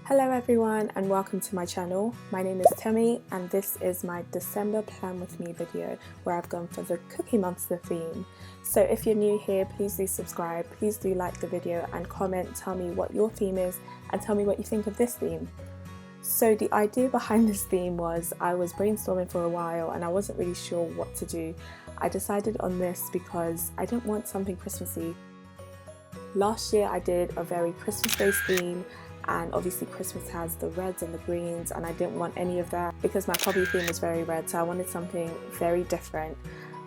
Hello everyone and welcome to my channel. My name is Temi and this is my December plan with me video where I've gone for the Cookie Monster theme. So if you're new here, please do subscribe, please do like the video and comment, tell me what your theme is and tell me what you think of this theme. So the idea behind this theme was I was brainstorming for a while and I wasn't really sure what to do. I decided on this because I didn't want something Christmassy. Last year I did a very Christmas-based theme, and obviously Christmas has the reds and the greens and I didn't want any of that because my hobby theme is very red, so I wanted something very different.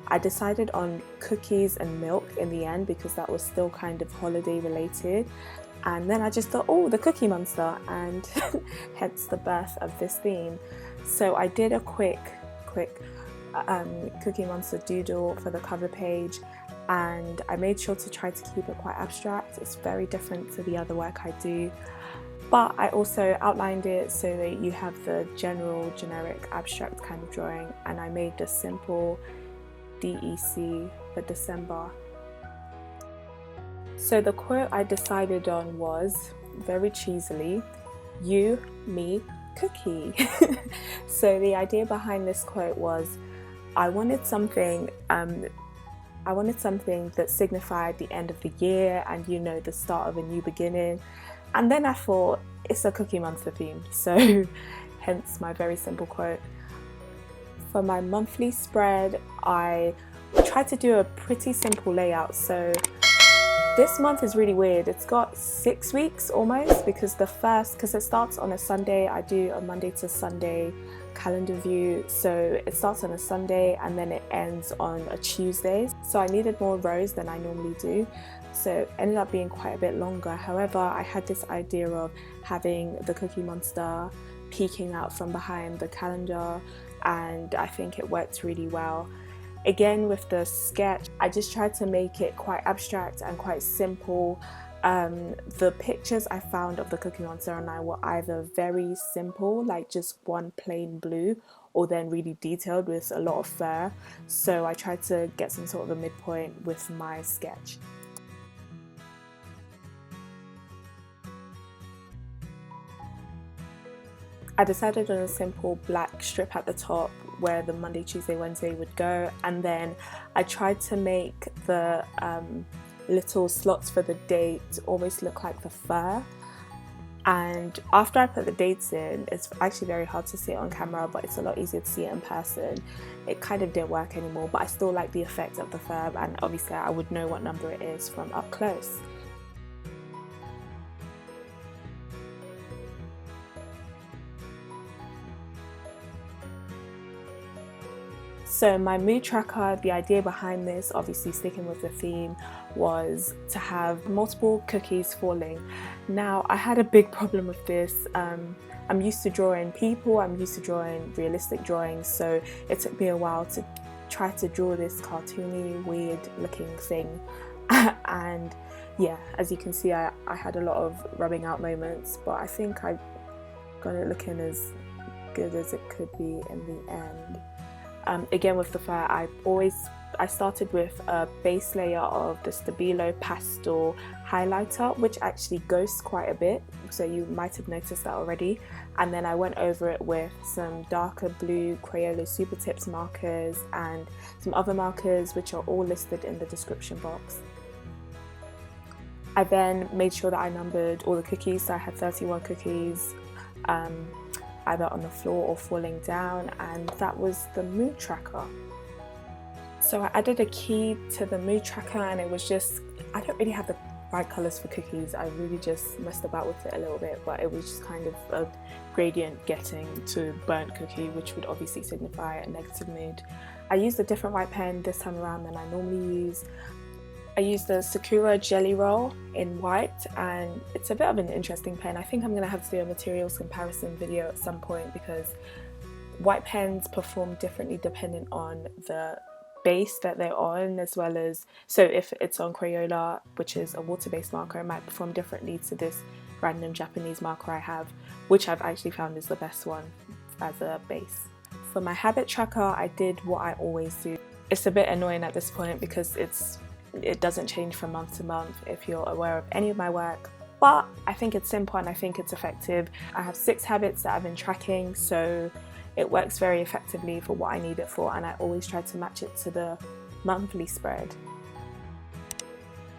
I decided on cookies and milk in the end because that was still kind of holiday related, and then I just thought, oh, the Cookie Monster, and hence the birth of this theme. So I did a quick Cookie Monster doodle for the cover page, and I made sure to try to keep it quite abstract. It's very different to the other work I do. But I also outlined it so that you have the generic abstract kind of drawing, and I made a simple DEC for December. So the quote I decided on was, very cheesily, "You, me, cookie." So the idea behind this quote was I wanted something that signified the end of the year and, you know, the start of a new beginning. And then I thought, it's a Cookie Monster theme, so hence my very simple quote. For my monthly spread, I tried to do a pretty simple layout. So this month is really weird. It's got 6 weeks almost because it starts on a Sunday. I do a Monday to Sunday calendar view, so it starts on a Sunday and then it ends on a Tuesday. So I needed more rows than I normally do, so it ended up being quite a bit longer. However, I had this idea of having the Cookie Monster peeking out from behind the calendar, and I think it worked really well. Again, with the sketch, I just tried to make it quite abstract and quite simple. The pictures I found of the Cookie Monster online were either very simple, like just one plain blue, or then really detailed with a lot of fur. So I tried to get some sort of a midpoint with my sketch. I decided on a simple black strip at the top where the Monday, Tuesday, Wednesday would go, and then I tried to make the little slots for the date almost look like the fur. And after I put the dates in, it's actually very hard to see it on camera, but it's a lot easier to see it in person. It kind of didn't work anymore, but I still like the effect of the fur, and obviously I would know what number it is from up close. So my mood tracker, the idea behind this, obviously sticking with the theme, was to have multiple cookies falling. Now I had a big problem with this. I'm used to drawing people, I'm used to drawing realistic drawings, so it took me a while to try to draw this cartoony, weird looking thing. And yeah, as you can see, I had a lot of rubbing out moments, but I think I got it looking as good as it could be in the end. Again, with the fur, I started with a base layer of the Stabilo Pastel highlighter, which actually ghosts quite a bit, so you might have noticed that already. And then I went over it with some darker blue Crayola Super Tips markers and some other markers, which are all listed in the description box. I then made sure that I numbered all the cookies, so I had 31 cookies. Either on the floor or falling down, and that was the mood tracker. So I added a key to the mood tracker, and it was just, I don't really have the right colours for cookies. I really just messed about with it a little bit, but it was just kind of a gradient getting to burnt cookie, which would obviously signify a negative mood. I used a different white pen this time around than I normally use. I used the Sakura Jelly Roll in white, and it's a bit of an interesting pen. I think I'm going to have to do a materials comparison video at some point because white pens perform differently depending on the base that they're on, as well as, so if it's on Crayola, which is a water-based marker, it might perform differently to this random Japanese marker I have, which I've actually found is the best one as a base. For my habit tracker, I did what I always do. It's a bit annoying at this point because it doesn't change from month to month. If you're aware of any of my work, but I think it's simple and I think it's effective. I have 6 habits that I've been tracking, so it works very effectively for what I need it for, and I always try to match it to the monthly spread.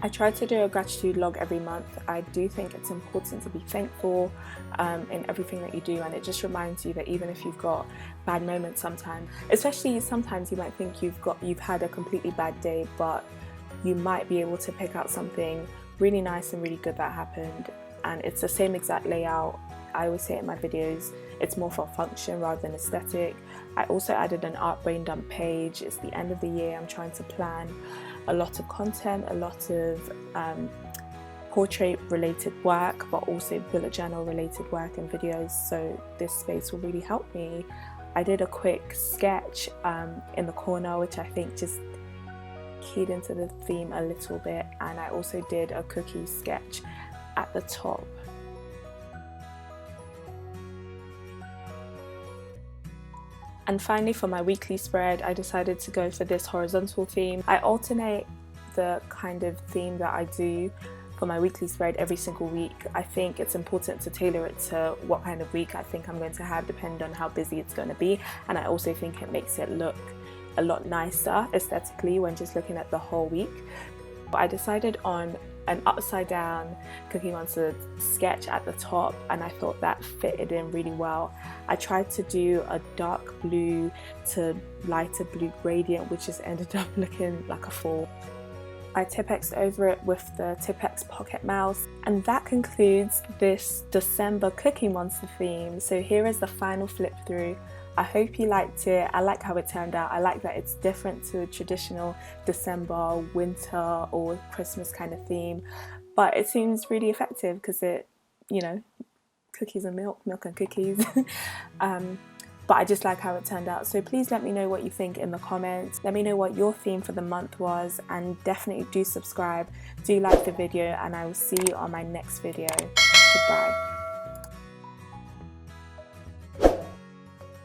I try to do a gratitude log every month. I do think it's important to be thankful in everything that you do, and it just reminds you that even if you've got bad moments sometimes, especially sometimes you might think you've had a completely bad day, but you might be able to pick out something really nice and really good that happened, and it's the same exact layout. I always say it in my videos, it's more for function rather than aesthetic. I also added an art brain dump page. It's the end of the year, I'm trying to plan a lot of content, a lot of portrait related work, but also bullet journal related work and videos, so this space will really help me. I did a quick sketch in the corner, which I think just keyed into the theme a little bit, and I also did a cookie sketch at the top. And finally, for my weekly spread, I decided to go for this horizontal theme. I alternate the kind of theme that I do for my weekly spread every single week. I think it's important to tailor it to what kind of week I think I'm going to have, depending on how busy it's going to be. And I also think it makes it look a lot nicer aesthetically when just looking at the whole week. But I decided on an upside down Cookie Monster sketch at the top, and I thought that fitted in really well. I tried to do a dark blue to lighter blue gradient, which just ended up looking like a fall. I Tipp-Ex'd over it with the Tipp-Ex pocket mouse, and that concludes this December Cookie Monster theme. So here is the final flip through. I hope you liked it. I like how it turned out. I like that it's different to a traditional December, winter or Christmas kind of theme, but it seems really effective because it, you know, cookies and milk and cookies. But I just like how it turned out. So please let me know what you think in the comments. Let me know what your theme for the month was, and definitely do subscribe, do like the video, and I will see you on my next video. Goodbye.